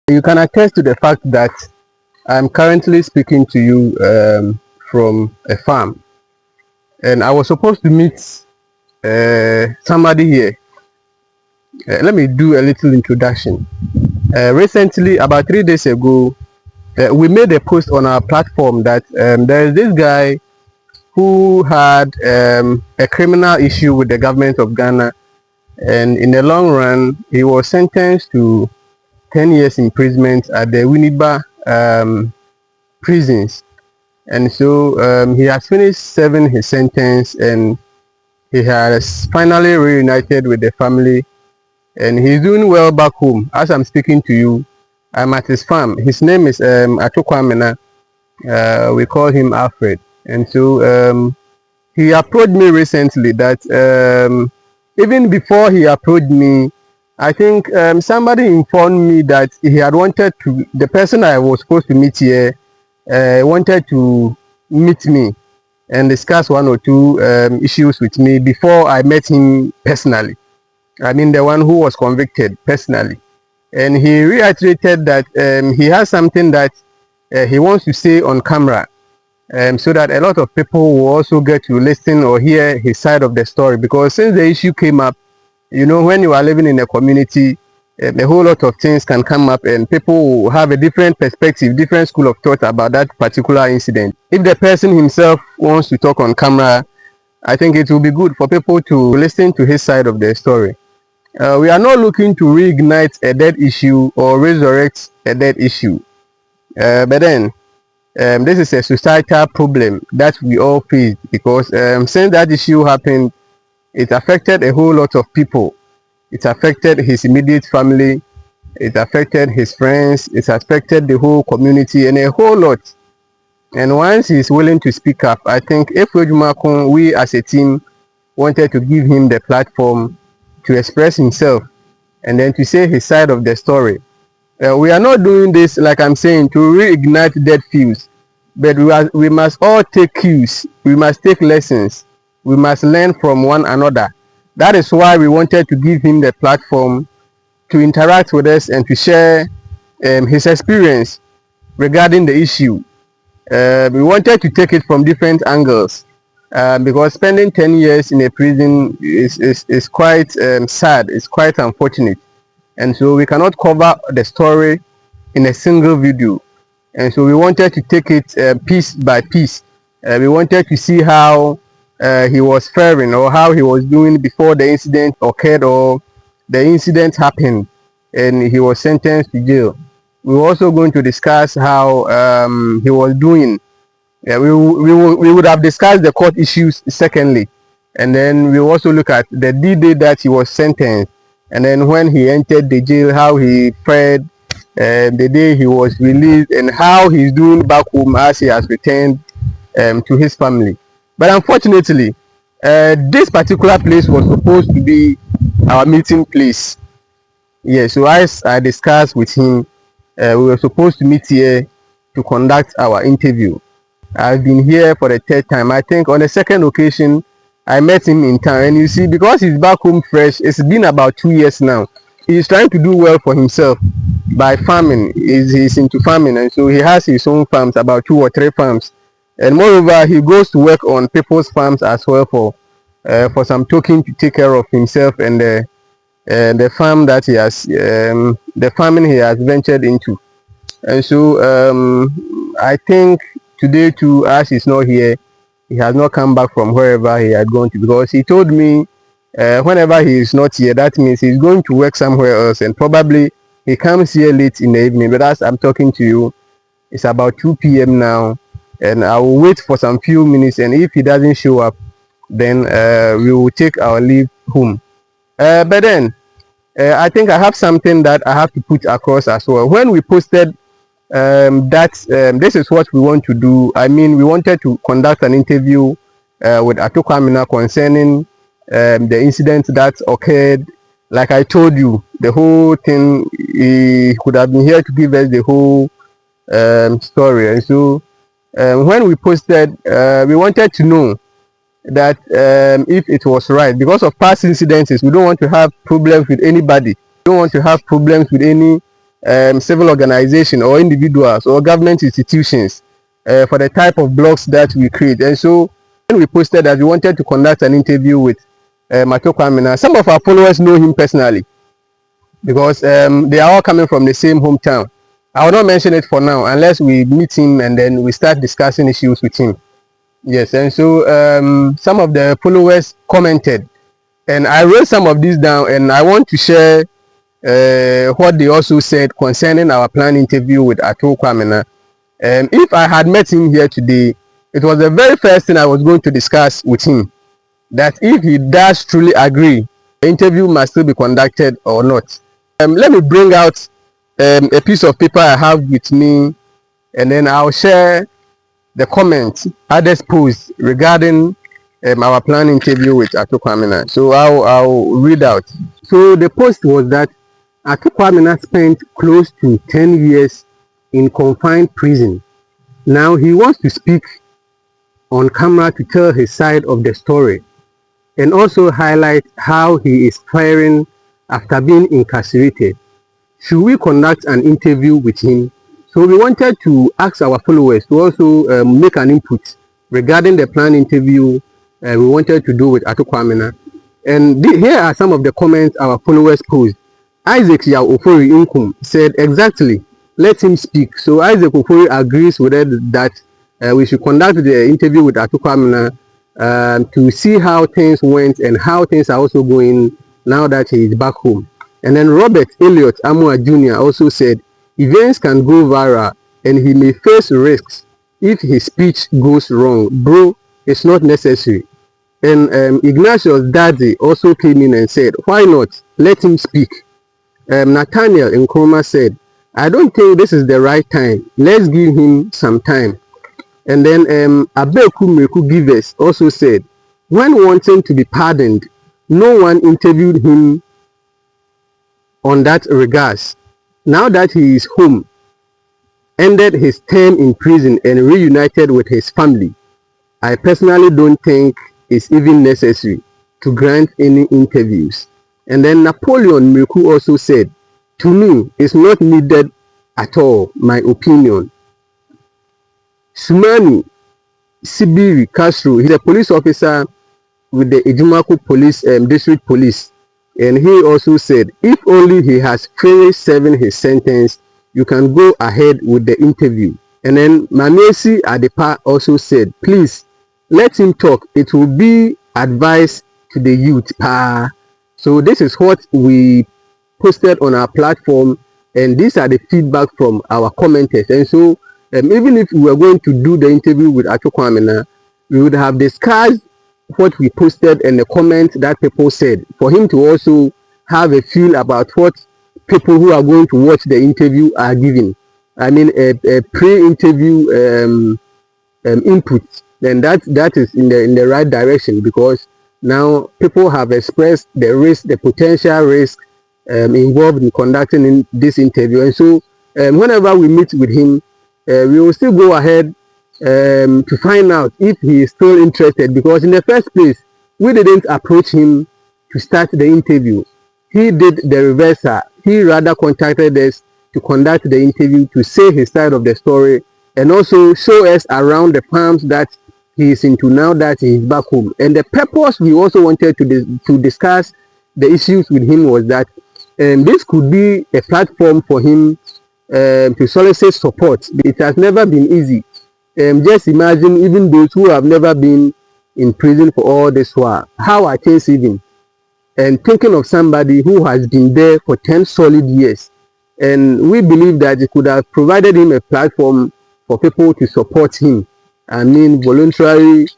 You can attest to the fact that I'm currently speaking to you from a farm, and I was supposed to meet somebody here. Let me do a little introduction. Recently, about 3 days ago, we made a post on our platform that there is this guy who had a criminal issue with the government of Ghana, and in the long run, he was sentenced to 10 years imprisonment at the Winneba prisons. And so he has finished serving his sentence, and he has finally reunited with the family, and he's doing well back home. As I'm speaking to you, I'm at his farm. His name is Ato Kwamena. We call him Alfred. And so he approached me recently that even before he approached me, I think somebody informed me that he had wanted to, the person I was supposed to meet here wanted to meet me and discuss one or two issues with me before I met him personally. I mean, the one who was convicted personally. And he reiterated that he has something that he wants to say on camera, so that a lot of people will also get to listen or hear his side of the story. Because since the issue came up, you know, when you are living in a community, a whole lot of things can come up, and people will have a different perspective, different school of thought about that particular incident. If the person himself wants to talk on camera, I think it will be good for people to listen to his side of the story. We are not looking to reignite a dead issue or resurrect a dead issue. But then, this is a societal problem that we all face, because since that issue happened, it affected a whole lot of people. It affected his immediate family, it affected his friends, it affected the whole community, and a whole lot. And once he's willing to speak up, I think if we as a team wanted to give him the platform to express himself and then to say his side of the story. We are not doing this, like I'm saying, to reignite dead fuse, but we must all take cues, we must take lessons, we must learn from one another. That is why we wanted to give him the platform to interact with us and to share his experience regarding the issue. We wanted to take it from different angles, because spending 10 years in a prison is quite sad, it's quite unfortunate. And so we cannot cover the story in a single video. And so we wanted to take it piece by piece. We wanted to see how he was faring, or how he was doing before the incident occurred, or the incident happened and he was sentenced to jail. We were also going to discuss how he was doing. We would have discussed the court issues secondly, and then we also look at the D-Day that he was sentenced, and then when he entered the jail, how he fared the day he was released, and how he's doing back home as he has returned to his family. But unfortunately, this particular place was supposed to be our meeting place. Yeah, so as I discussed with him, we were supposed to meet here to conduct our interview. I've been here for the third time. I think on the second occasion, I met him in town. And you see, because he's back home fresh, it's been about 2 years now. He's trying to do well for himself by farming. He's into farming, and so he has his own farms, about 2 or 3 farms. And moreover, he goes to work on people's farms as well for some token to take care of himself and the farm that he has, the farming he has ventured into. And so I think today too, as he's not here, he has not come back from wherever he had gone to, because he told me whenever he is not here, that means he's going to work somewhere else, and probably he comes here late in the evening. But as I'm talking to you, it's about 2 p.m. now, and I will wait for some few minutes, and if he doesn't show up, then we will take our leave home. But then I think I have something that I have to put across as well. When we posted this is what we want to do. I mean, we wanted to conduct an interview with Ato Kwamena concerning the incident that occurred. Like I told you, the whole thing, he could have been here to give us the whole story. And so when we posted, we wanted to know that if it was right, because of past incidences, we don't want to have problems with anybody. We don't want to have problems with any civil organization or individuals or government institutions for the type of blogs that we create. And so when we posted that we wanted to conduct an interview with Ato Kwamena, some of our followers know him personally because they are all coming from the same hometown. I will not mention it for now unless we meet him and then we start discussing issues with him. Yes, and so some of the followers commented, and I wrote some of these down, and I want to share what they also said concerning our planned interview with Ato Kwamena. If I had met him here today, it was the very first thing I was going to discuss with him, that if he does truly agree, the interview must still be conducted or not. Let me bring out a piece of paper I have with me, and then I'll share the comments others posed regarding our planned interview with Ato Kwamena. So I'll read out. So the post was that Ato Kwamena spent close to 10 years in confined prison. Now he wants to speak on camera to tell his side of the story and also highlight how he is faring after being incarcerated. Should we conduct an interview with him? So we wanted to ask our followers to also make an input regarding the planned interview we wanted to do with Ato Kwamena. And here are some of the comments our followers posed. Isaac Yao Ofori Inkum said, exactly, let him speak. So Isaac Ofori agrees with it that we should conduct the interview with Ato Kwamena to see how things went and how things are also going now that he is back home. And then Robert Elliott Amua Jr. also said, events can go viral and he may face risks if his speech goes wrong. Bro, it's not necessary. And Ignatius Daddy also came in and said, why not? Let him speak. Nathaniel Nkrumah said, I don't think this is the right time. Let's give him some time. And then Abeku Meku Givers also said, when wanting to be pardoned, no one interviewed him on that regards. Now that he is home, ended his term in prison and reunited with his family, I personally don't think it's even necessary to grant any interviews. And then Napoleon Meku also said, to me, it's not needed at all, my opinion. Sumani Sibiri Castro, he's a police officer with the Ejumaku Police District Police, and he also said, if only he has finished serving his sentence, you can go ahead with the interview. And then Mamesi Adepa also said, please let him talk. It will be advice to the youth. So this is what we posted on our platform, and these are the feedback from our commenters. And so even if we were going to do the interview with Ato Kwamena, we would have discussed what we posted and the comments that people said, for him to also have a feel about what people who are going to watch the interview are giving. I mean, a pre-interview input, then that is in the right direction, because now people have expressed the risk, the potential risk involved in conducting this interview. And so whenever we meet with him, we will still go ahead to find out if he is still interested, because in the first place, we didn't approach him to start the interview. He did the reverse. He rather contacted us to conduct the interview, to say his side of the story, and also show us around the farms that he is into now that he is back home. And the purpose we also wanted to discuss the issues with him was that this could be a platform for him to solicit support. It has never been easy. Just imagine, even those who have never been in prison for all this while, how are things even? And thinking of somebody who has been there for 10 solid years. And we believe that it could have provided him a platform for people to support him. I mean, voluntarily,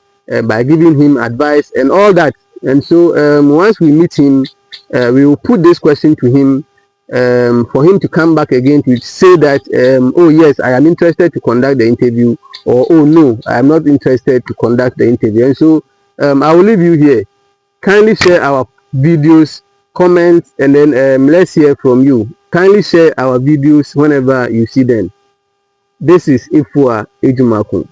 by giving him advice and all that. And so once we meet him, we will put this question to him for him to come back again to say that, oh yes, I am interested to conduct the interview, or oh no, I am not interested to conduct the interview. And so I will leave you here. Kindly share our videos, comment, and then let's hear from you. Kindly share our videos whenever you see them. This is Ifua Ejumaku.